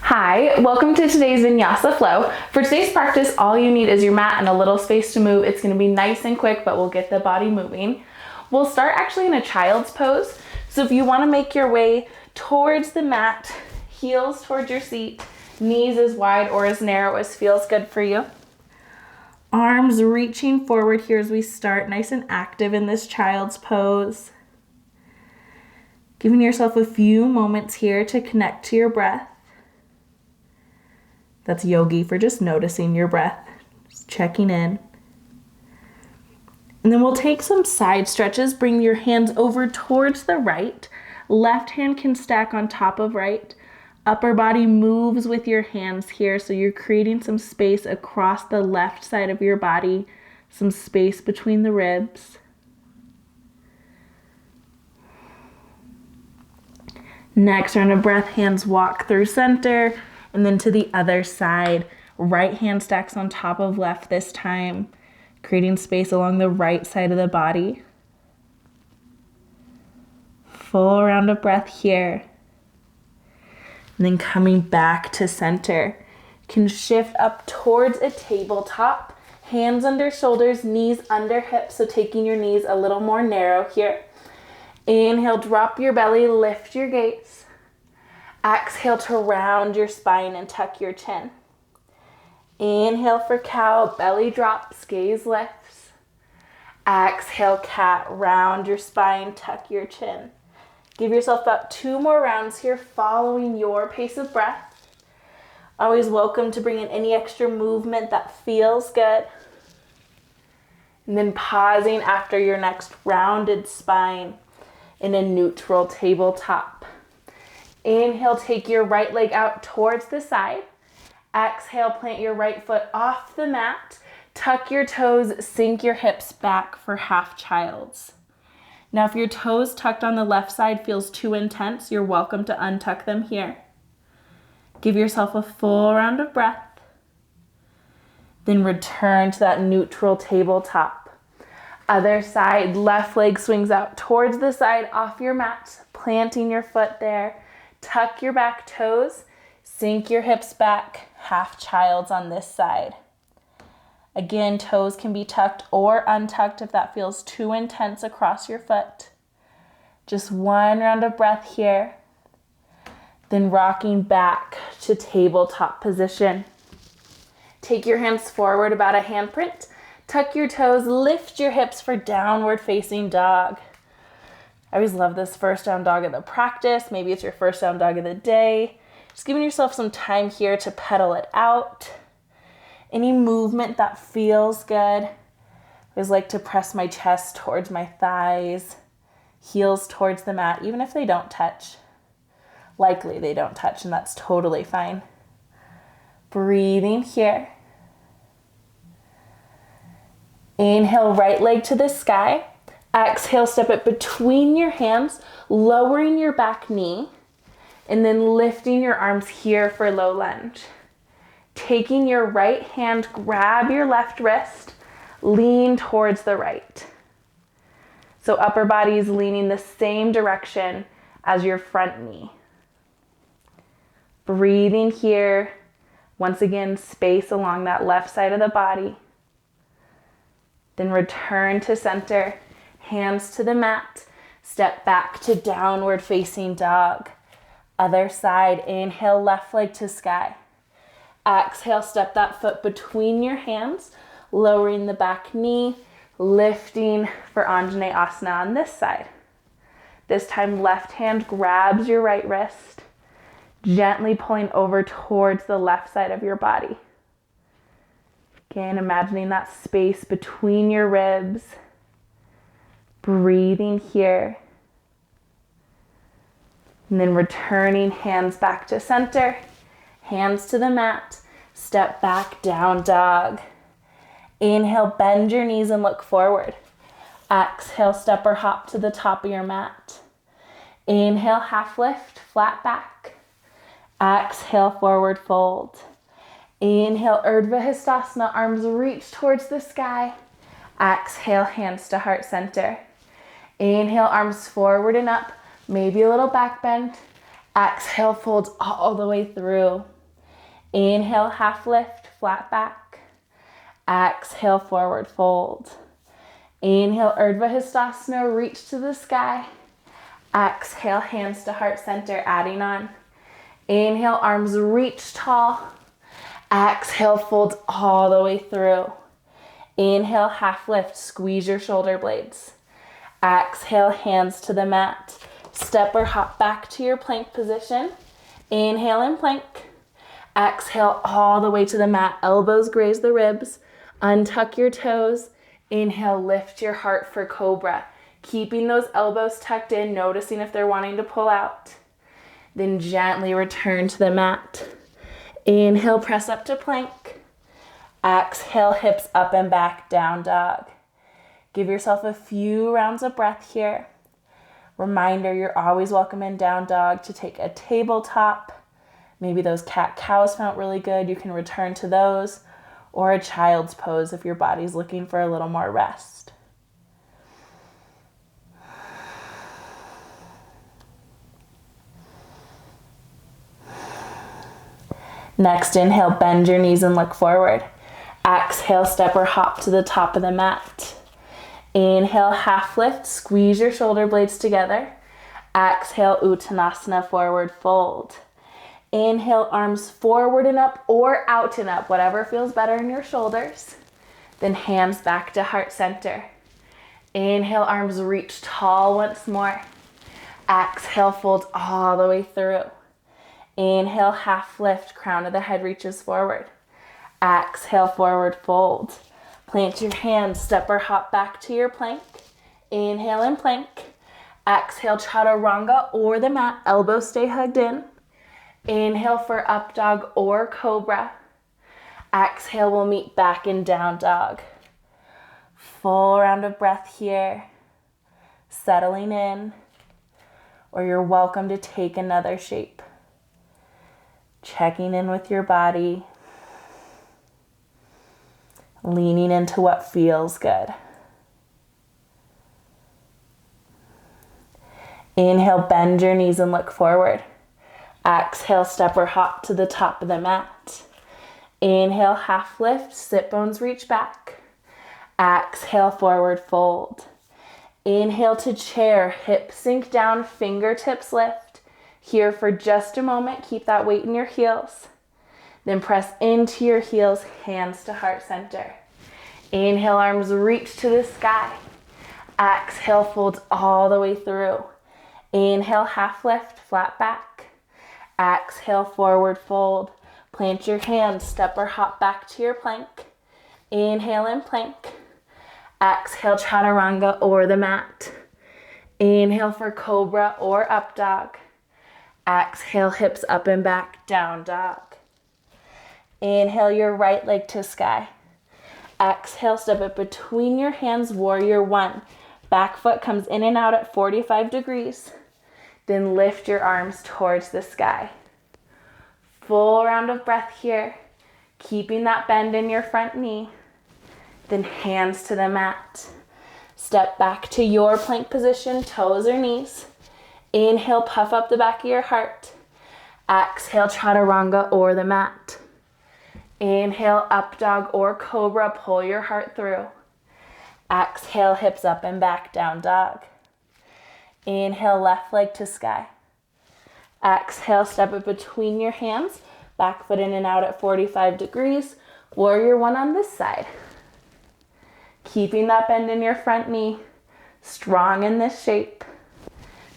Hi, welcome to today's vinyasa flow. For today's practice, all you need is your mat and a little space to move. It's going to be nice and quick, but we'll get the body moving. We'll start actually in a child's pose. So if you want to make your way towards the mat, heels towards your seat, knees as wide or as narrow as feels good for you. Arms reaching forward here as we start, nice and active in this child's pose. Giving yourself a few moments here to connect to your breath. That's yogi for just noticing your breath, just checking in. And then we'll take some side stretches. Bring your hands over towards the right. Left hand can stack on top of right. Upper body moves with your hands here, so you're creating some space across the left side of your body, some space between the ribs. Next round of breath, hands walk through center. And then to the other side, right hand stacks on top of left this time, creating space along the right side of the body. Full round of breath here. And then coming back to center. Can shift up towards a tabletop, hands under shoulders, knees under hips, so taking your knees a little more narrow here. Inhale, drop your belly, lift your gaze. Exhale to round your spine and tuck your chin. Inhale for cow, belly drops, gaze lifts. Exhale, cat, round your spine, tuck your chin. Give yourself about 2 more rounds here, following your pace of breath. Always welcome to bring in any extra movement that feels good. And then pausing after your next rounded spine in a neutral tabletop. Inhale, take your right leg out towards the side. Exhale, plant your right foot off the mat. Tuck your toes, sink your hips back for half child's. Now, if your toes tucked on the left side feels too intense, you're welcome to untuck them here. Give yourself a full round of breath. Then return to that neutral tabletop. Other side, left leg swings out towards the side off your mat, planting your foot there. Tuck your back toes, sink your hips back, half child's on this side. Again, toes can be tucked or untucked if that feels too intense across your foot. Just 1 round of breath here. Then rocking back to tabletop position. Take your hands forward about a handprint. Tuck your toes, lift your hips for downward facing dog. I always love this first down dog of the practice. Maybe it's your first down dog of the day. Just giving yourself some time here to pedal it out. Any movement that feels good. I always like to press my chest towards my thighs, heels towards the mat, even if they don't touch. Likely they don't touch, and that's totally fine. Breathing here. Inhale, right leg to the sky. Exhale, step it between your hands, lowering your back knee, and then lifting your arms here for low lunge. Taking your right hand, grab your left wrist, lean towards the right. So upper body is leaning the same direction as your front knee. Breathing here. Once again, space along that left side of the body. Then return to center. Hands to the mat, step back to downward facing dog. Other side, inhale, left leg to sky. Exhale, step that foot between your hands, lowering the back knee, lifting for Anjaneyasana on this side. This time, left hand grabs your right wrist, gently pulling over towards the left side of your body. Again, imagining that space between your ribs. Breathing here. And then returning, hands back to center, hands to the mat, step back, down dog. Inhale, bend your knees and look forward. Exhale, step or hop to the top of your mat. Inhale, half lift, flat back. Exhale, forward fold. Inhale, Urdhva Hastasana, arms reach towards the sky. Exhale, hands to heart center. Inhale, arms forward and up, maybe a little back bend. Exhale, folds all the way through. Inhale, half lift, flat back. Exhale, forward fold. Inhale, Urdhva Hastasana, reach to the sky. Exhale, hands to heart center, adding on. Inhale, arms reach tall. Exhale, fold all the way through. Inhale, half lift, squeeze your shoulder blades. Exhale, hands to the mat. Step or hop back to your plank position. Inhale and plank. Exhale all the way to the mat. Elbows graze the ribs. Untuck your toes. Inhale, lift your heart for cobra. Keeping those elbows tucked in, noticing if they're wanting to pull out. Then gently return to the mat. Inhale, press up to plank. Exhale, hips up and back, down dog. Give yourself a few rounds of breath here. Reminder, you're always welcome in down dog to take a tabletop. Maybe those cat-cows felt really good. You can return to those. Or a child's pose if your body's looking for a little more rest. Next, inhale, bend your knees and look forward. Exhale, step or hop to the top of the mat. Inhale, half lift, squeeze your shoulder blades together. Exhale, Uttanasana, forward fold. Inhale, arms forward and up or out and up, whatever feels better in your shoulders. Then hands back to heart center. Inhale, arms reach tall once more. Exhale, fold all the way through. Inhale, half lift, crown of the head reaches forward. Exhale, forward fold. Plant your hands, step or hop back to your plank. Inhale and plank. Exhale, chaturanga or the mat, elbows stay hugged in. Inhale for up dog or cobra. Exhale, we'll meet back in down dog. Full round of breath here. Settling in. Or you're welcome to take another shape. Checking in with your body. Leaning into what feels good. Inhale, bend your knees and look forward. Exhale, step or hop to the top of the mat. Inhale, half lift, sit bones reach back. Exhale, forward fold. Inhale to chair, hips sink down, fingertips lift. Here for just a moment, keep that weight in your heels. Then press into your heels, hands to heart center. Inhale, arms reach to the sky. Exhale, folds all the way through. Inhale, half lift, flat back. Exhale, forward fold. Plant your hands, step or hop back to your plank. Inhale and plank. Exhale, chaturanga or the mat. Inhale for cobra or up dog. Exhale, hips up and back, down dog. Inhale your right leg to sky. Exhale, step it between your hands, warrior one. Back foot comes in and out at 45 degrees. Then lift your arms towards the sky. Full round of breath here. Keeping that bend in your front knee. Then hands to the mat. Step back to your plank position, toes or knees. Inhale, puff up the back of your heart. Exhale, chaturanga or the mat. Inhale, up dog or cobra, pull your heart through. Exhale, hips up and back, down dog. Inhale, left leg to sky. Exhale, step it between your hands, back foot in and out at 45 degrees. Warrior one on this side. Keeping that bend in your front knee, strong in this shape.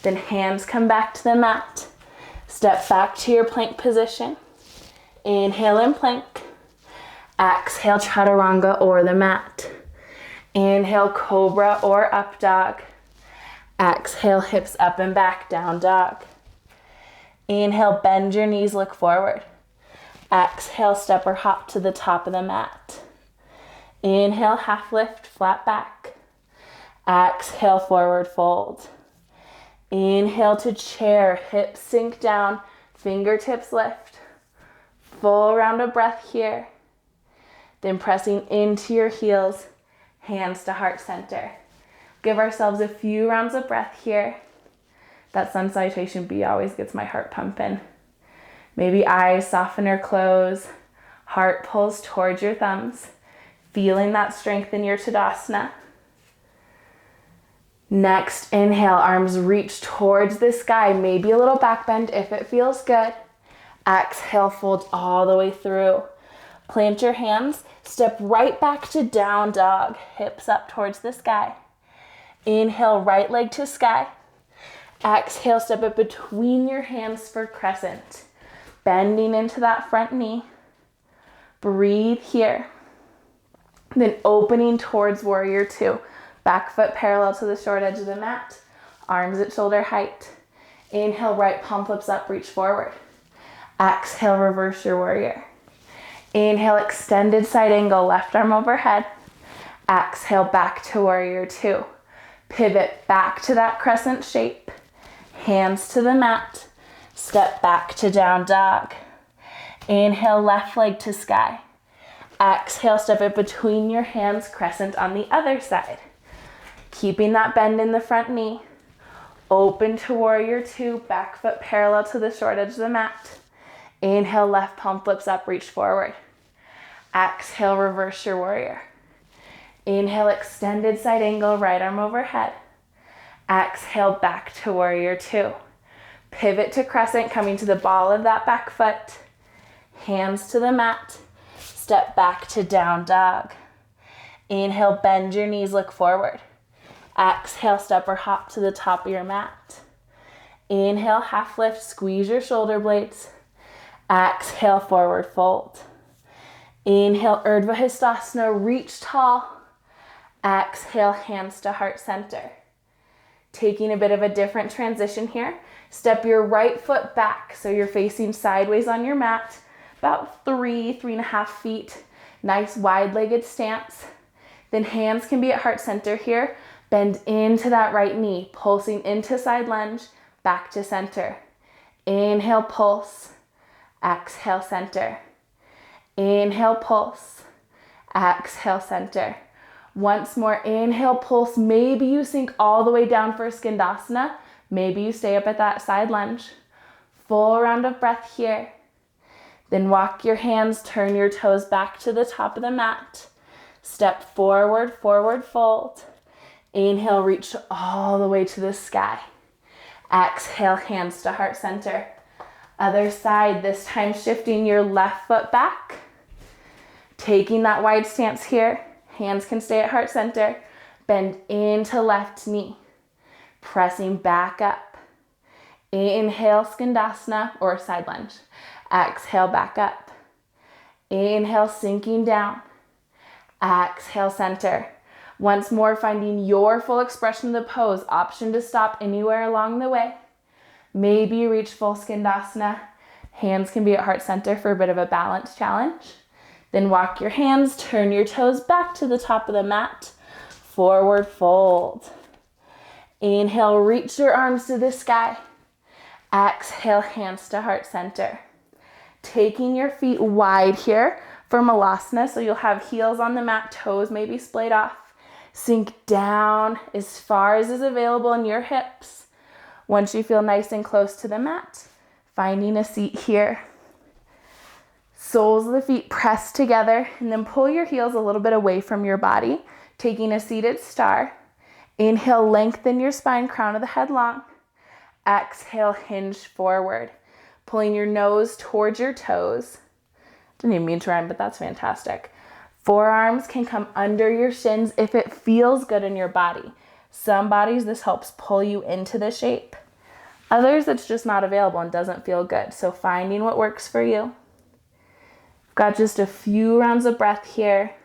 Then hands come back to the mat. Step back to your plank position. Inhale and plank. Exhale, chaturanga or the mat. Inhale, cobra or up dog. Exhale, hips up and back, down dog. Inhale, bend your knees, look forward. Exhale, step or hop to the top of the mat. Inhale, half lift, flat back. Exhale, forward fold. Inhale to chair, hips sink down, fingertips lift. Full round of breath here. Then pressing into your heels, hands to heart center. Give ourselves a few rounds of breath here. That sun salutation B always gets my heart pumping. Maybe eyes soften or close. Heart pulls towards your thumbs. Feeling that strength in your Tadasana. Next, inhale, arms reach towards the sky. Maybe a little back bend if it feels good. Exhale, fold all the way through. Plant your hands. Step right back to down dog. Hips up towards the sky. Inhale, right leg to sky. Exhale, step it between your hands for crescent. Bending into that front knee. Breathe here. Then opening towards warrior two. Back foot parallel to the short edge of the mat. Arms at shoulder height. Inhale, right palm flips up, reach forward. Exhale, reverse your warrior. Inhale, extended side angle, left arm overhead. Exhale, back to warrior two. Pivot back to that crescent shape. Hands to the mat. Step back to down dog. Inhale, left leg to sky. Exhale, step it between your hands, crescent on the other side. Keeping that bend in the front knee. Open to warrior two, back foot parallel to the short edge of the mat. Inhale, left palm flips up, reach forward. Exhale, reverse your warrior. Inhale, extended side angle, right arm overhead. Exhale, back to warrior two. Pivot to crescent, coming to the ball of that back foot. Hands to the mat. Step back to down dog. Inhale, bend your knees, look forward. Exhale, step or hop to the top of your mat. Inhale, half lift, squeeze your shoulder blades. Exhale, forward fold. Inhale, Urdhva Hastasana, reach tall. Exhale, hands to heart center. Taking a bit of a different transition here. Step your right foot back so you're facing sideways on your mat, about 3.5 feet. Nice wide-legged stance. Then hands can be at heart center here. Bend into that right knee, pulsing into side lunge, back to center. Inhale, pulse. Exhale, center. Inhale, pulse. Exhale, center. Once more, inhale, pulse. Maybe you sink all the way down for Skandasana. Maybe you stay up at that side lunge. Full round of breath here. Then walk your hands, turn your toes back to the top of the mat. Step forward, forward fold. Inhale, reach all the way to the sky. Exhale, hands to heart center. Other side, this time shifting your left foot back. Taking that wide stance here. Hands can stay at heart center. Bend into left knee. Pressing back up. Inhale, Skandasana or side lunge. Exhale, back up. Inhale, sinking down. Exhale, center. Once more, finding your full expression of the pose. Option to stop anywhere along the way. Maybe you reach full Skandasana. Hands can be at heart center for a bit of a balance challenge. Then walk your hands, turn your toes back to the top of the mat. Forward fold. Inhale, reach your arms to the sky. Exhale, hands to heart center. Taking your feet wide here for Malasana, so you'll have heels on the mat, toes maybe splayed off. Sink down as far as is available in your hips. Once you feel nice and close to the mat, finding a seat here. Soles of the feet press together, and then pull your heels a little bit away from your body, taking a seated star. Inhale, lengthen your spine, crown of the head long. Exhale, hinge forward, pulling your nose towards your toes. Didn't even mean to rhyme, but that's fantastic. Forearms can come under your shins if it feels good in your body. Some bodies, this helps pull you into the shape. Others, it's just not available and doesn't feel good. So finding what works for you. Got just a few rounds of breath here.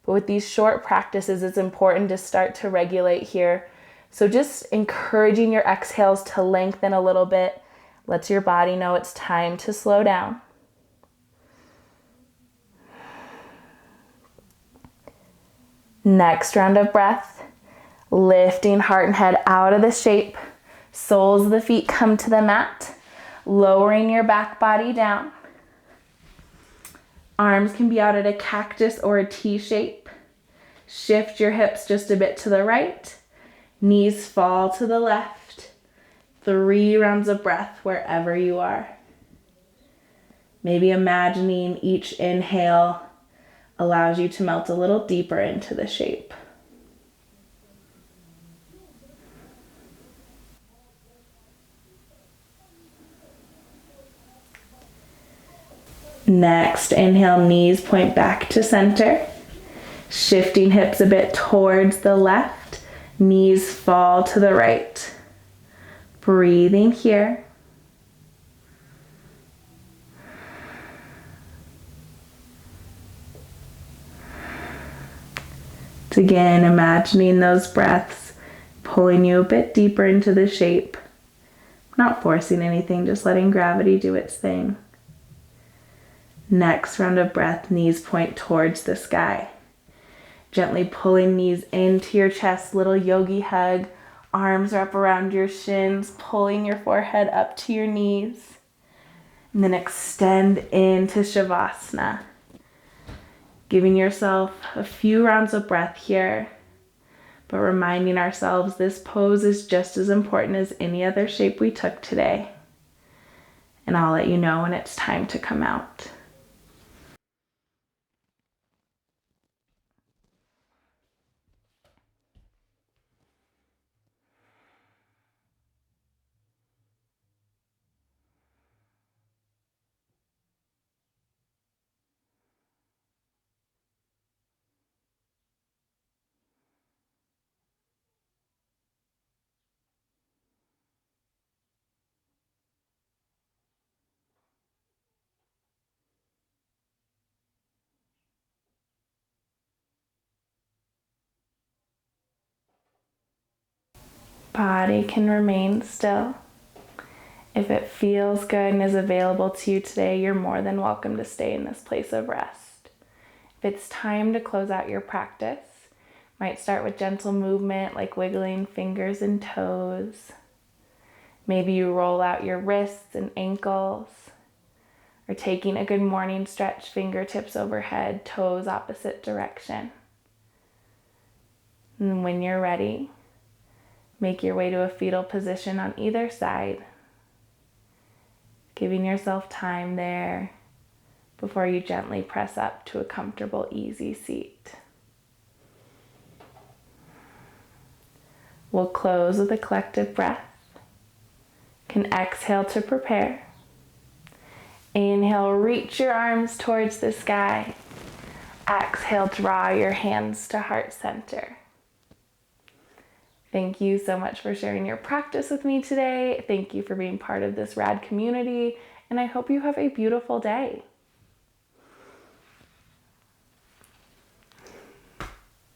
But with these short practices, it's important to start to regulate here. So just encouraging your exhales to lengthen a little bit. Lets your body know it's time to slow down. Next round of breath. Lifting heart and head out of the shape. Soles of the feet come to the mat. Lowering your back body down. Arms can be out at a cactus or a T shape. Shift your hips just a bit to the right. Knees fall to the left. 3 rounds of breath wherever you are. Maybe imagining each inhale allows you to melt a little deeper into the shape. Next, inhale, knees point back to center. Shifting hips a bit towards the left, knees fall to the right. Breathing here. Again, imagining those breaths pulling you a bit deeper into the shape. Not forcing anything, just letting gravity do its thing. Next round of breath, knees point towards the sky. Gently pulling knees into your chest, little yogi hug. Arms wrap around your shins, pulling your forehead up to your knees. And then extend into Shavasana. Giving yourself a few rounds of breath here, but reminding ourselves this pose is just as important as any other shape we took today. And I'll let you know when it's time to come out. Body can remain still. If it feels good and is available to you today, you're more than welcome to stay in this place of rest. If it's time to close out your practice, might start with gentle movement like wiggling fingers and toes. Maybe you roll out your wrists and ankles, or taking a good morning stretch, fingertips overhead, toes opposite direction. And when you're ready, make your way to a fetal position on either side, giving yourself time there before you gently press up to a comfortable, easy seat. We'll close with a collective breath. Can exhale to prepare. Inhale, reach your arms towards the sky. Exhale, draw your hands to heart center. Thank you so much for sharing your practice with me today. Thank you for being part of this rad community, and I hope you have a beautiful day.